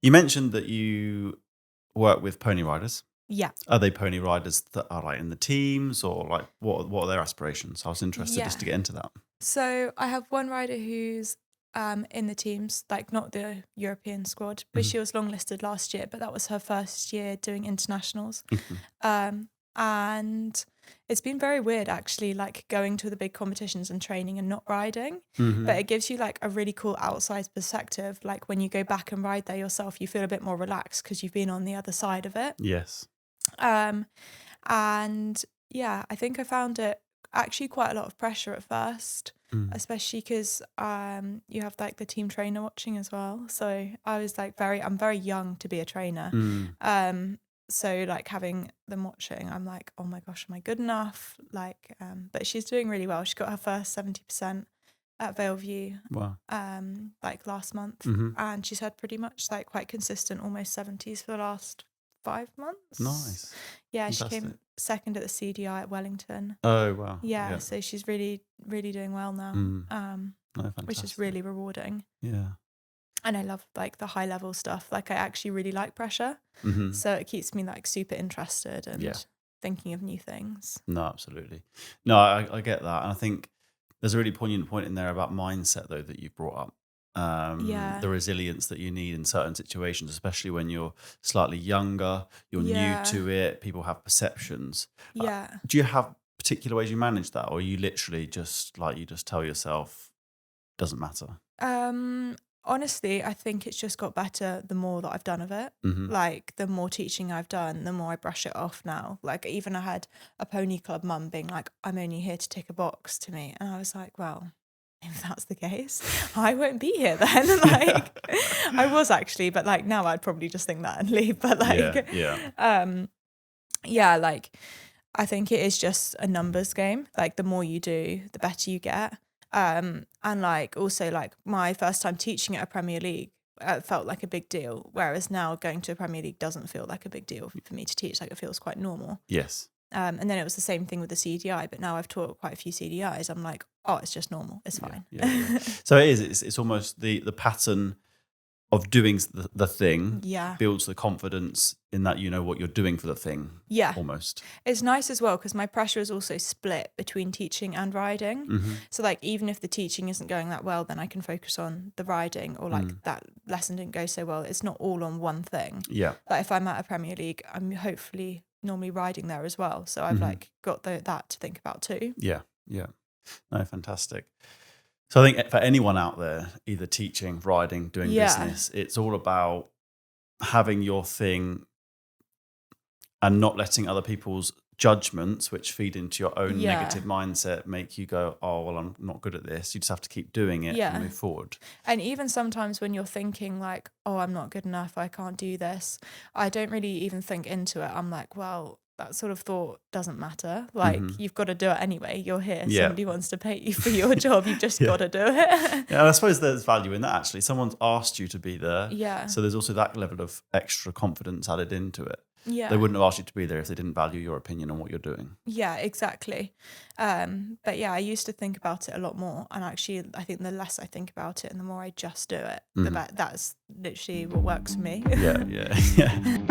You mentioned that you work with pony riders. Yeah. Are they pony riders that are like in the teams, or like what are their aspirations? I was interested just to get into that. So I have one rider who's in the teams, like not the European squad, but Mhm. she was longlisted last year, but that was her first year doing internationals. Mhm. And it's been very weird actually, like going to the big competitions and training and not riding. Mhm. But it gives you like a really cool outside perspective. Like when you go back and ride there yourself, you feel a bit more relaxed because you've been on the other side of it. Yes. And yeah, I think I found it actually quite a lot of pressure at first, Mm. especially because you have like the team trainer watching as well. So I was like I'm very young to be a trainer. Mm. So like having them watching, I'm like, oh my gosh, am I good enough? Like, but she's doing really well. She got her first 70% at Valeview Wow. like last month, Mhm. and she's had pretty much like quite consistent almost 70s for the last 5 months. Nice. Yeah, Fantastic. she came second at the CDI at Wellington. Oh wow. Yeah, so she's really doing well now. No, Which is fantastic. really rewarding. Yeah. And I love like the high level stuff. Like I actually really like pressure. Mhm. So it keeps me like super interested and Yeah. thinking of new things. No, absolutely. No, I get that, and I think there's a really poignant point in there about mindset though that you've brought up. Yeah. The resilience that you need in certain situations, especially when you're slightly younger, you're Yeah. new to it, people have perceptions. Yeah. Do you have particular ways you manage that, or are you literally just like you just tell yourself doesn't matter? Honestly, I think it's just got better the more that I've done of it. Mhm. Like the more teaching I've done, the more I brush it off now. Like even I had a pony club mum being like, I'm only here to tick a box to me. And I was like, well, if that's the case, I won't be here then. Like I was actually, but like now I'd probably just think that and leave. But like yeah, like I think it is just a numbers game. Like the more you do, the better you get. And like also like my first time teaching at a Premier League felt like a big deal, whereas now going to a Premier League doesn't feel like a big deal for me to teach. Like it feels quite normal. Yes. And then it was the same thing with the CDI, but now I've taught quite a few CDIs. I'm like, oh, it's just normal. It's fine. Yeah. So it is. It's almost the pattern of doing the thing builds the confidence in that you know what you're doing for the thing. Yeah. Almost. It's nice as well because my pressure is also split between teaching and riding. Mm-hmm. So like even if the teaching isn't going that well, then I can focus on the riding, or like that lesson didn't go so well. It's not all on one thing. Yeah. Like if I'm at a Premier League, I'm hopefully normally riding there as well. So I've like got that to think about too. Yeah. Yeah. No, fantastic. So I think for anyone out there, either teaching, riding, doing business, it's all about having your thing and not letting other people's judgments, which feed into your own negative mindset, make you go, oh, well, I'm not good at this. You just have to keep doing it and move forward. And even sometimes when you're thinking like, oh, I'm not good enough, I can't do this, I don't really even think into it. I'm like, well, that sort of thought doesn't matter. Like you've got to do it anyway. You're here. Yeah. Somebody wants to pay you for your job. You've just got to do it. Yeah, I suppose there's value in that actually. Someone's asked you to be there. Yeah. So there's also that level of extra confidence added into it. Yeah. They wouldn't have asked you to be there if they didn't value your opinion on what you're doing. Yeah, exactly. But yeah, I used to think about it a lot more. And actually, I think the less I think about it and the more I just do it, the better. That's literally what works for me. Yeah.